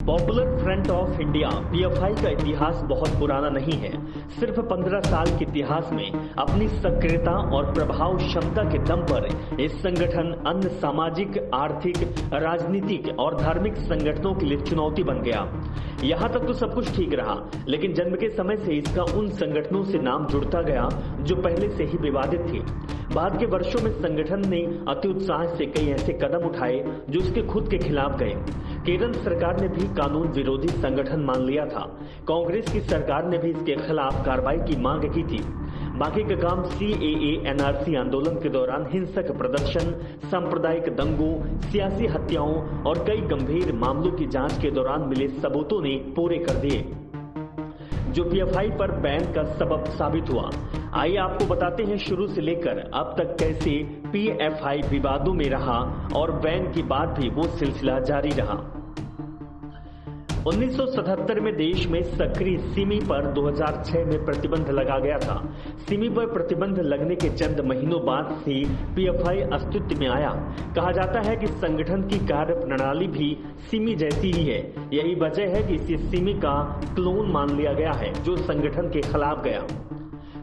Popular front of India PFI का इतिहास बहुत पुराना नहीं है। सिर्फ 15 साल के इतिहास में अपनी सक्रियता और प्रभाव क्षमता के दम पर इस संगठन अन्य सामाजिक, आर्थिक, राजनीतिक और धार्मिक संगठनों के लिए चुनौती बन गया। यहाँ तक तो सब कुछ ठीक रहा, लेकिन जन्म के समय से इसका उन संगठनों से नाम जुड़ता गया जो पहले से ही विवादित थे। बाद के वर्षों में संगठन ने अति उत्साह से कई ऐसे कदम उठाए जो इसके खुद के खिलाफ गए। केरल सरकार ने भी कानून विरोधी संगठन मान लिया था। कांग्रेस की सरकार ने भी इसके खिलाफ कार्रवाई की मांग की थी। बाकी का काम सीएए एनआरसी आंदोलन के दौरान हिंसक प्रदर्शन, सांप्रदायिक दंगों, सियासी हत्याओं और कई गंभीर मामलों की जांच के दौरान मिले सबूतों ने पूरे कर दिए, जो पीएफआई पर बैन का सबब साबित हुआ। आइए आपको बताते हैं शुरू से लेकर अब तक कैसे पीएफआई विवादों में रहा और बैन के बाद भी वो सिलसिला जारी रहा। 1977 में देश में सक्रिय सिमी पर 2006 में प्रतिबंध लगा गया था। सिमी पर प्रतिबंध लगने के चंद महीनों बाद से पीएफआई अस्तित्व में आया। कहा जाता है कि संगठन की कार्य प्रणाली भी सिमी जैसी ही है। यही वजह है कि इसे सिमी का क्लोन मान लिया गया है, जो संगठन के खिलाफ गया।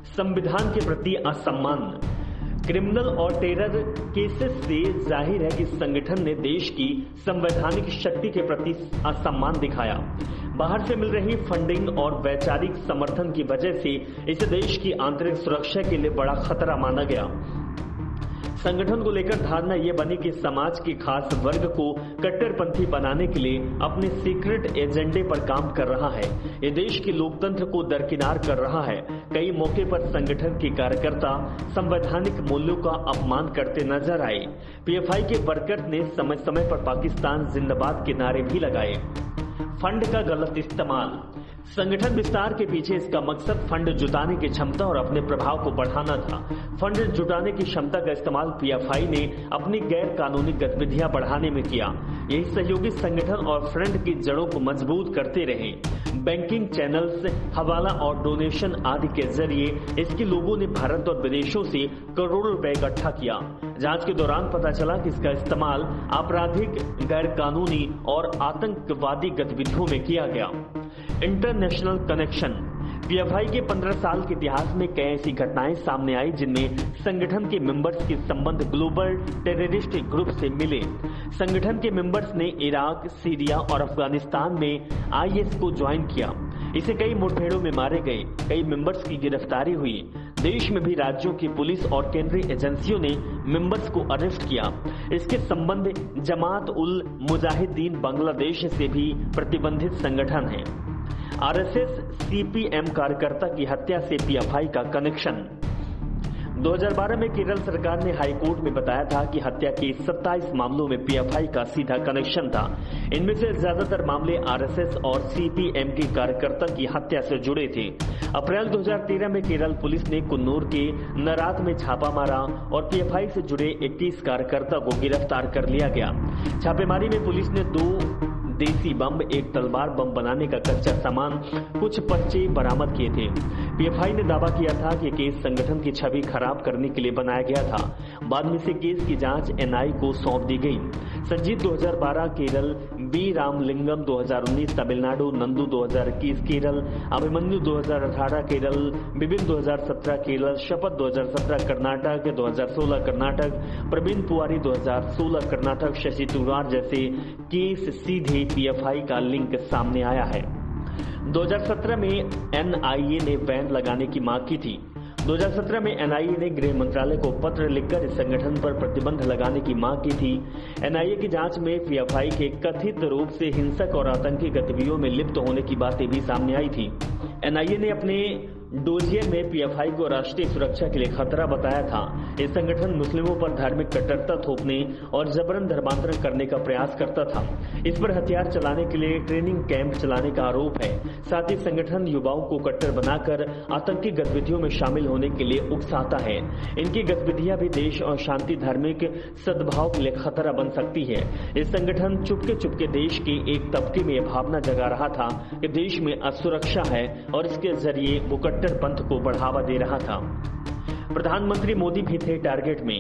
संविधान के प्रति असम्मान, क्रिमिनल और टेरर केसेस से जाहिर है कि संगठन ने देश की संवैधानिक शक्ति के प्रति असम्मान दिखाया। बाहर से मिल रही फंडिंग और वैचारिक समर्थन की वजह से इसे देश की आंतरिक सुरक्षा के लिए बड़ा खतरा माना गया। संगठन को लेकर धारणा यह बनी कि समाज के खास वर्ग को कट्टरपंथी बनाने के लिए अपने सीक्रेट एजेंडे पर काम कर रहा है। ये देश के लोकतंत्र को दरकिनार कर रहा है। कई मौके पर संगठन के कार्यकर्ता संवैधानिक मूल्यों का अपमान करते नजर आए। पीएफआई के वर्कर्स ने समय समय पर पाकिस्तान जिंदाबाद के नारे भी लगाए। फंड का गलत इस्तेमाल, संगठन विस्तार के पीछे इसका मकसद फंड जुटाने की क्षमता और अपने प्रभाव को बढ़ाना था। फंड जुटाने की क्षमता का इस्तेमाल पीएफआई ने अपनी गैर कानूनी गतिविधियां बढ़ाने में किया। यही सहयोगी संगठन और फ्रंट की जड़ों को मजबूत करते रहे। बैंकिंग चैनल्स, हवाला और डोनेशन आदि के जरिए इसके लोगों ने भारत और विदेशों से करोड़ों रुपए इकट्ठा किया। जांच के दौरान पता चला कि इसका इस्तेमाल आपराधिक, गैर कानूनी और आतंकवादी गतिविधियों में किया गया। इंटरनेशनल कनेक्शन, पीएफआई के 15 साल के इतिहास में कई ऐसी घटनाएं सामने आई जिनमें संगठन के मेंबर्स के संबंध ग्लोबल टेररिस्ट ग्रुप से मिले। संगठन के मेंबर्स ने इराक, सीरिया और अफगानिस्तान में आईएस को ज्वाइन किया। इसे कई मुठभेड़ों में मारे गए। कई मेंबर्स की गिरफ्तारी हुई। देश में भी राज्यों की पुलिस और केंद्रीय एजेंसियों ने मेंबर्स को अरेस्ट किया। इसके संबंध जमात उल मुजाहिदीन बांग्लादेश से भी प्रतिबंधित संगठन है। आरएसएस सीपीएम कार्यकर्ता की हत्या से पीएफआई का कनेक्शन, 2012 में केरल सरकार ने हाईकोर्ट में बताया था कि हत्या के 27 मामलों में पीएफआई का सीधा कनेक्शन था। इनमें से ज्यादातर मामले आरएसएस और सीपीएम के कार्यकर्ता की हत्या से जुड़े थे। अप्रैल 2013 में केरल पुलिस ने कुन्नूर के नरात में छापा मारा और पीएफआई से जुड़े 21 कार्यकर्ता को गिरफ्तार कर लिया गया। छापेमारी में पुलिस ने 2 देसी बम, एक तलवार बम बनाने का कच्चा सामान, कुछ पर्चे बरामद किए थे। पीएफआई ने दावा किया था कि केस संगठन की छवि खराब करने के लिए बनाया गया था। बाद में से केस की जांच एनआई को सौंप दी गई। संजीत 2012 केरल, बी रामलिंगम 2019 तमिलनाडु, नंदू 2021 केरल, अभिमन्यु 2018 केरल, बिबिन 2017 केरल, शपथ 2017 कर्नाटक, 2016 कर्नाटक, प्रवीण पुआरी 2016 कर्नाटक, शशि तूरार जैसे केस सीधे पीएफआई का लिंक सामने आया है। 2017 में एनआईए ने बैन लगाने की मांग की थी। 2017 में एनआईए ने गृह मंत्रालय को पत्र लिखकर इस संगठन पर प्रतिबंध लगाने की मांग की थी। एनआईए की जांच में पीएफआई के कथित रूप से हिंसक और आतंकी गतिविधियों में लिप्त होने की बातें भी सामने आई थी। एनआईए ने अपने डोजियर में पीएफआई को राष्ट्रीय सुरक्षा के लिए खतरा बताया था। ये संगठन मुस्लिमों पर धार्मिक कट्टरता थोपने और जबरन धर्मांतरण करने का प्रयास करता था। इस पर हथियार चलाने के लिए ट्रेनिंग कैंप चलाने का आरोप है। साथ ही संगठन युवाओं को कट्टर बनाकर आतंकी गतिविधियों में शामिल होने के लिए उकसाता है। इनकी गतिविधियां भी देश और शांति, धार्मिक सद्भाव के लिए खतरा बन सकती है। ये संगठन चुपके चुपके देश के एक तबके में यह भावना जगा रहा था कि देश में असुरक्षा है और इसके जरिए वो कट्टरपंथ को बढ़ावा दे रहा था। प्रधानमंत्री मोदी भी थे टारगेट में।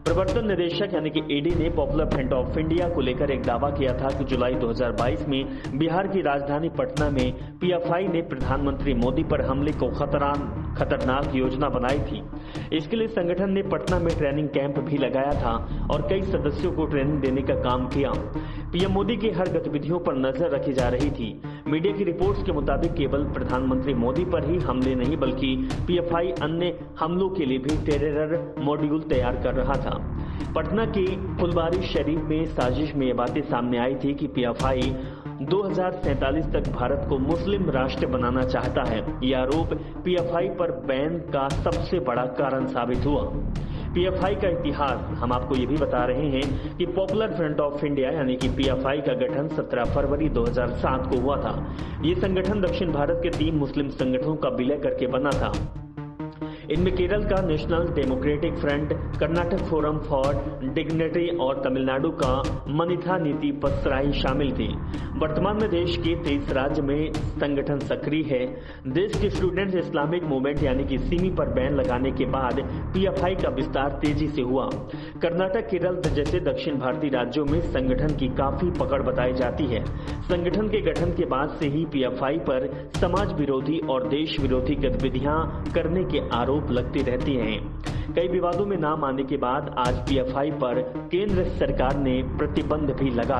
प्रवर्तन निदेशक यानी कि ईडी ने पॉपुलर फ्रंट ऑफ इंडिया को लेकर एक दावा किया था कि जुलाई 2022 में बिहार की राजधानी पटना में पीएफआई ने प्रधानमंत्री मोदी पर हमले को खतरनाक योजना बनाई थी। इसके लिए संगठन ने पटना में ट्रेनिंग कैंप भी लगाया था और कई सदस्यों को ट्रेनिंग देने का काम किया। पीएम मोदी की हर गतिविधियों पर नजर रखी जा रही थी। मीडिया की रिपोर्ट्स के मुताबिक केवल प्रधानमंत्री मोदी पर ही हमले नहीं बल्कि पीएफआई अन्य हमलों के लिए भी टेरर मॉड्यूल तैयार कर रहा था। पटना के फुलवारी शरीफ में साजिश में ये बातें सामने आई थी कि पीएफआई 2047 तक भारत को मुस्लिम राष्ट्र बनाना चाहता है। यह आरोप पीएफआई पर बैन का सबसे बड़ा कारण साबित हुआ। पीएफआई का इतिहास हम आपको ये भी बता रहे हैं कि पॉपुलर फ्रंट ऑफ इंडिया यानी कि पीएफआई का गठन 17 फरवरी 2007 को हुआ था। ये संगठन दक्षिण भारत के 3 मुस्लिम संगठनों का विलय करके बना था। इनमें केरल का national democratic front, Karnataka forum for dignity और तमिलनाडु का मनिथा नीति पसराई शामिल थी। वर्तमान में देश के 23 राज्य में संगठन सक्रिय है। देश के स्टूडेंट्स इस्लामिक मूवमेंट यानी कि सिमी पर बैन लगाने के बाद पीएफआई का विस्तार तेजी से हुआ। कर्नाटक, केरल जैसे दक्षिण भारतीय राज्यों में संगठन की काफी पकड़ बताई जाती है। संगठन के गठन के बाद से ही पीएफआई पर समाज विरोधी और देश विरोधी गतिविधियां करने के आरोप लगती रहती हैं। कई विवादों में नाम आने के बाद आज पीएफआई पर केंद्र सरकार ने प्रतिबंध भी लगा